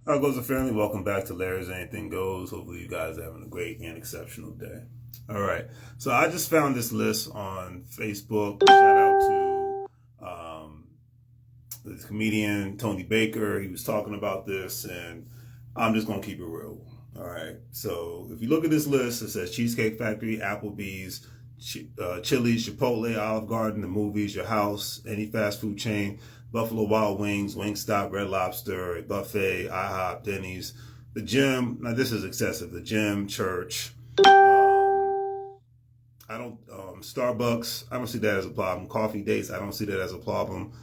How goes the family? Welcome back to Larry's Anything Goes. Hopefully you guys are having a great and exceptional day. All right. So I just found this list on Facebook. Shout out to this comedian, Tony Baker. He was talking about this, and I'm just going to keep it real. All right. So if you look at this list, it says Cheesecake Factory, Applebee's, Chili's, Chipotle, Olive Garden, the movies, your house, any fast food chain, Buffalo Wild Wings, Wingstop, Red Lobster, a buffet, IHOP, Denny's, the gym. Now this is excessive. The gym, church. I don't. Starbucks. I don't see that as a problem. Coffee dates. I don't see that as a problem.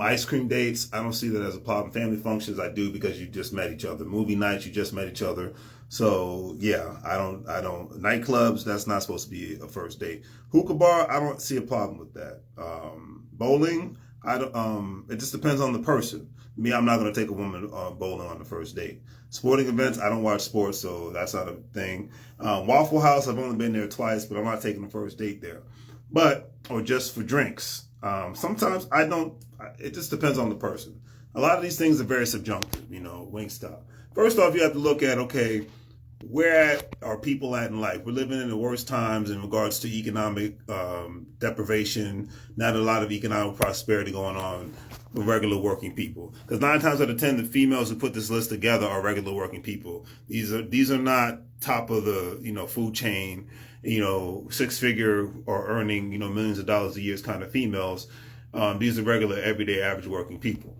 Ice cream dates. I don't see that as a problem. Family functions. I do because you just met each other. Movie nights. You just met each other. So yeah, I don't. Nightclubs. That's not supposed to be a first date. Hookah bar. I don't see a problem with that. Bowling. I don't. It just depends on the person. Me, I'm not going to take a woman bowling on the first date. Sporting events, I don't watch sports, so that's not a thing. Waffle House, I've only been there twice, but I'm not taking the first date there. Or just for drinks. Sometimes I don't. It just depends on the person. A lot of these things are very subjunctive. Wingstop. First off, you have to look at, okay, where are people at in life? We're living in the worst times in regards to economic deprivation, not a lot of economic prosperity going on with regular working people. Because 9 times out of 10, the females who put this list together are regular working people. These are not top of the food chain, 6-figure or earning millions of dollars a year kind of females. These are regular, everyday, average working people.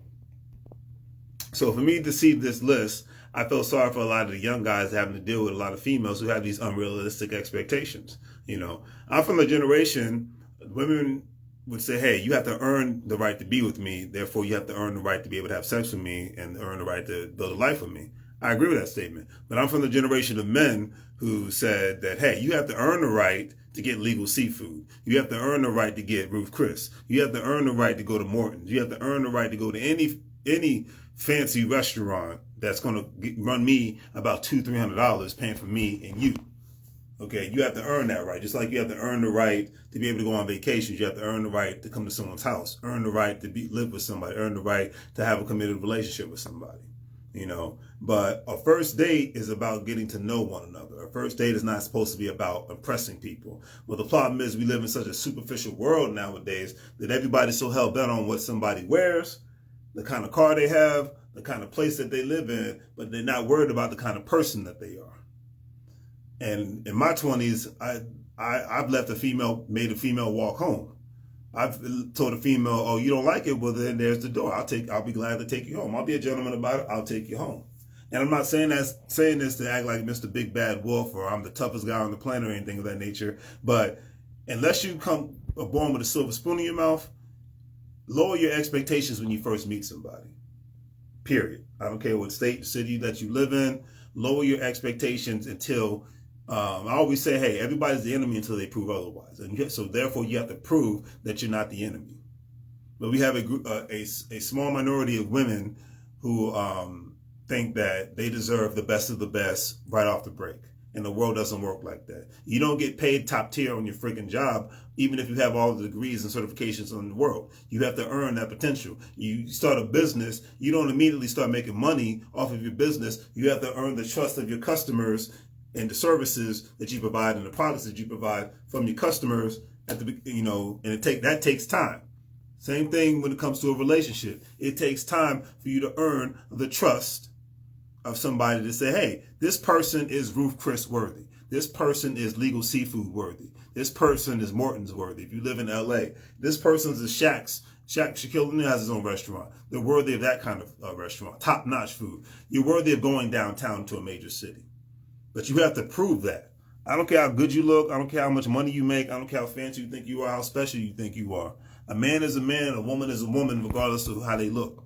So for me to see this list, I feel sorry for a lot of the young guys having to deal with a lot of females who have these unrealistic expectations. I'm from a generation, women would say, hey, you have to earn the right to be with me. Therefore, you have to earn the right to be able to have sex with me and earn the right to build a life with me. I agree with that statement. But I'm from the generation of men who said that, hey, you have to earn the right to get legal seafood. You have to earn the right to get Ruth Chris. You have to earn the right to go to Morton's. You have to earn the right to go to any fancy restaurant that's going to run me about $200-300 paying for me and you. Okay, you have to earn that right. Just like you have to earn the right to be able to go on vacations, you have to earn the right to come to someone's house, earn the right to live with somebody, earn the right to have a committed relationship with somebody. But a first date is about getting to know one another. A first date is not supposed to be about impressing people. Well, the problem is we live in such a superficial world nowadays that everybody's so hell bent on what somebody wears, the kind of car they have, the kind of place that they live in, but they're not worried about the kind of person that they are. And in my 20s, I've left made a female walk home. I've told a female, oh, you don't like it? Well, then there's the door. I'll be glad to take you home. I'll be a gentleman about it. I'll take you home. And I'm not saying this to act like Mr. Big Bad Wolf or I'm the toughest guy on the planet or anything of that nature. But unless you come born with a silver spoon in your mouth, lower your expectations when you first meet somebody. Period. I don't care what state, city that you live in. Lower your expectations until I always say, hey, everybody's the enemy until they prove otherwise. And so therefore you have to prove that you're not the enemy. But we have a small minority of women who think that they deserve the best of the best right off the break. And the world doesn't work like that. You don't get paid top tier on your freaking job, even if you have all the degrees and certifications in the world. You have to earn that potential. You start a business, you don't immediately start making money off of your business. You have to earn the trust of your customers and the services that you provide and the products that you provide from your customers and that takes time. Same thing when it comes to a relationship. It takes time for you to earn the trust of somebody to say, hey, this person is Ruth Chris worthy. This person is legal seafood worthy. This person is Morton's worthy. If you live in LA, this person's a Shaquille O'Neal has his own restaurant. They're worthy of that kind of restaurant, top-notch food. You're worthy of going downtown to a major city. But you have to prove that. I don't care how good you look. I don't care how much money you make. I don't care how fancy you think you are, how special you think you are. A man is a man, a woman is a woman, regardless of how they look.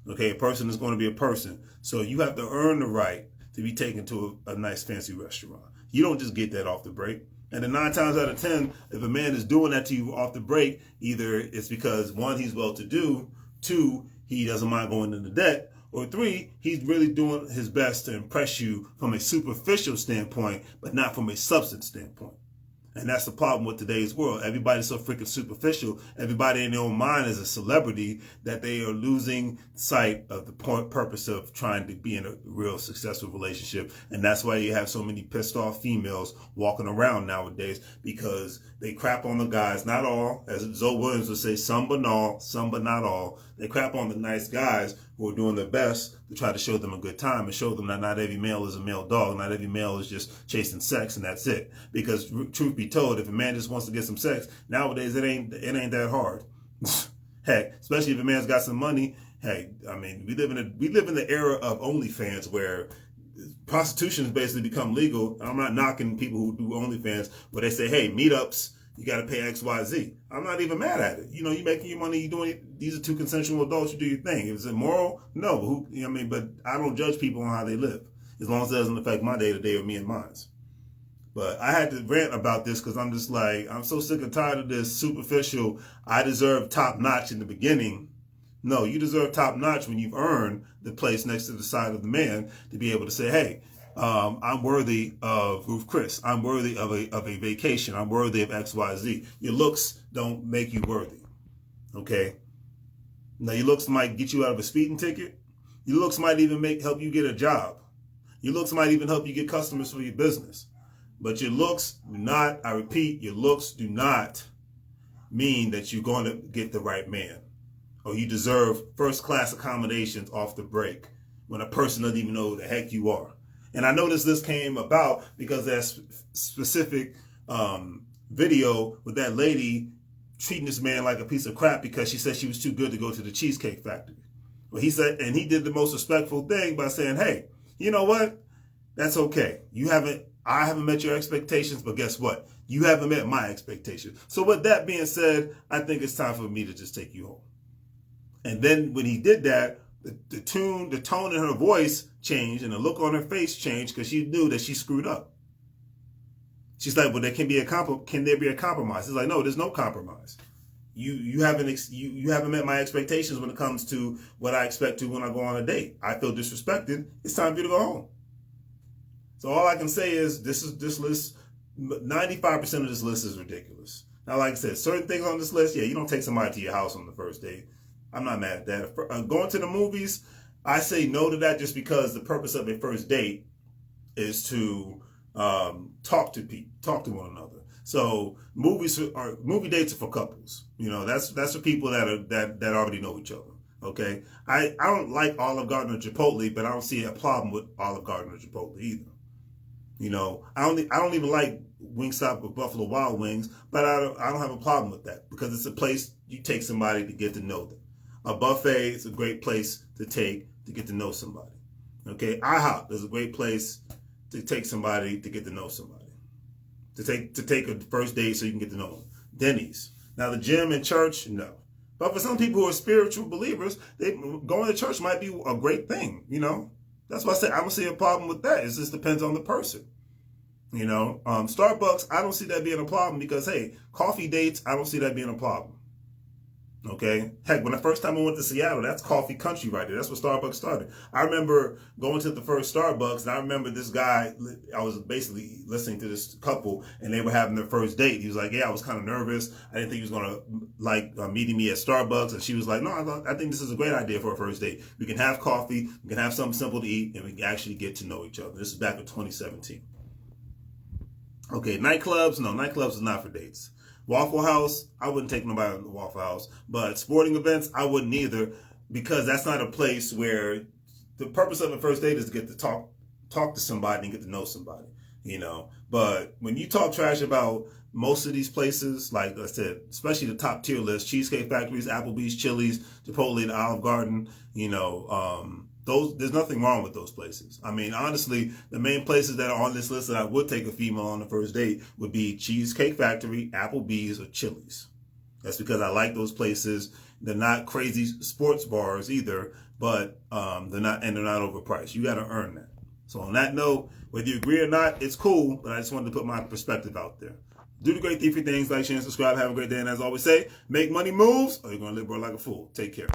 Okay, a person is going to be a person. So you have to earn the right to be taken to a nice fancy restaurant. You don't just get that off the break. And then 9 times out of 10, if a man is doing that to you off the break, either it's because 1, he's well-to-do, 2, he doesn't mind going into debt, or 3, he's really doing his best to impress you from a superficial standpoint, but not from a substance standpoint. And that's the problem with today's world. Everybody's so freaking superficial. Everybody in their own mind is a celebrity that they are losing sight of the purpose of trying to be in a real successful relationship. And that's why you have so many pissed off females walking around nowadays, because they crap on the guys. Not all, as Zoe Williams would say, some but not all. They crap on the nice guys who are doing their best to try to show them a good time and show them that not every male is a male dog. Not every male is just chasing sex and that's it. Because truth be told, if a man just wants to get some sex, nowadays it ain't that hard. Heck, especially if a man's got some money. Hey, I mean, we live in the era of OnlyFans where prostitution has basically become legal. I'm not knocking people who do OnlyFans, where they say, hey, meetups, you got to pay X, Y, Z. I'm not even mad at it. You know, you making your money, you doing it. These are two consensual adults. You do your thing. Is it moral? No. Who? You know what I mean? But I don't judge people on how they live, as long as it doesn't affect my day to day or me and mine. But I had to rant about this because I'm just like, I'm so sick and tired of this superficial, I deserve top notch in the beginning. No, you deserve top notch when you've earned the place next to the side of the man to be able to say, hey, I'm worthy of Ruth Chris. I'm worthy of a vacation. I'm worthy of X, Y, Z. Your looks don't make you worthy. Okay? Now, your looks might get you out of a speeding ticket. Your looks might even help you get a job. Your looks might even help you get customers for your business. But your looks do not, I repeat, your looks do not mean that you're going to get the right man, or you deserve first-class accommodations off the break when a person doesn't even know who the heck you are. And I noticed this came about because that specific video with that lady treating this man like a piece of crap because she said she was too good to go to the Cheesecake Factory. Well, he said, and he did the most respectful thing by saying, hey, you know what? That's okay. I haven't met your expectations, but guess what? You haven't met my expectations. So with that being said, I think it's time for me to just take you home. And then when he did that, the tone in her voice changed and the look on her face changed because she knew that she screwed up. She's like, well, can there be a compromise? It's like, no, there's no compromise. You haven't met my expectations when it comes to what I expect to when I go on a date. I feel disrespected. It's time for you to go home. So all I can say is this list, 95% of this list is ridiculous. Now, like I said, certain things on this list, yeah, you don't take somebody to your house on the first date. I'm not mad at that. Going to the movies, I say no to that just because the purpose of a first date is to talk to one another. So movie dates are for couples. You know, that's for people that already know each other. Okay, I don't like Olive Garden or Chipotle, but I don't see a problem with Olive Garden or Chipotle either. You know, I don't even like Wingstop or Buffalo Wild Wings, but I don't have a problem with that because it's a place you take somebody to get to know them. A buffet is a great place to take to get to know somebody. Okay, IHOP is a great place to take somebody to get to know somebody. To take a first date so you can get to know them. Denny's. Now the gym and church, no. But for some people who are spiritual believers, going to church might be a great thing. You know, that's why I say I don't see a problem with that. It just depends on the person. You know, Starbucks, I don't see that being a problem because, hey, coffee dates, I don't see that being a problem. Okay? Heck, when the first time I went to Seattle, that's coffee country right there. That's where Starbucks started. I remember going to the first Starbucks, and I remember this guy, I was basically listening to this couple, and they were having their first date. He was like, yeah, I was kind of nervous. I didn't think he was going to like meeting me at Starbucks. And she was like, no, I think this is a great idea for a first date. We can have coffee, we can have something simple to eat, and we can actually get to know each other. This is back in 2017. Okay, nightclubs, no, nightclubs is not for dates. Waffle House, I wouldn't take nobody to the Waffle House. But sporting events, I wouldn't either, because that's not a place where the purpose of the first date is to get to talk to somebody and get to know somebody, you know. But when you talk trash about most of these places, like I said, especially the top tier list, Cheesecake Factories, Applebee's, Chili's, Chipotle, the Olive Garden, you know, there's nothing wrong with those places. I mean, honestly, the main places that are on this list that I would take a female on the first date would be Cheesecake Factory, Applebee's, or Chili's. That's because I like those places. They're not crazy sports bars either, but they're not overpriced. You got to earn that. So on that note, whether you agree or not, it's cool, but I just wanted to put my perspective out there. Do the great 3 things, like, share, and subscribe. Have a great day, and as I always say, make money moves, or you're going to live like a fool. Take care.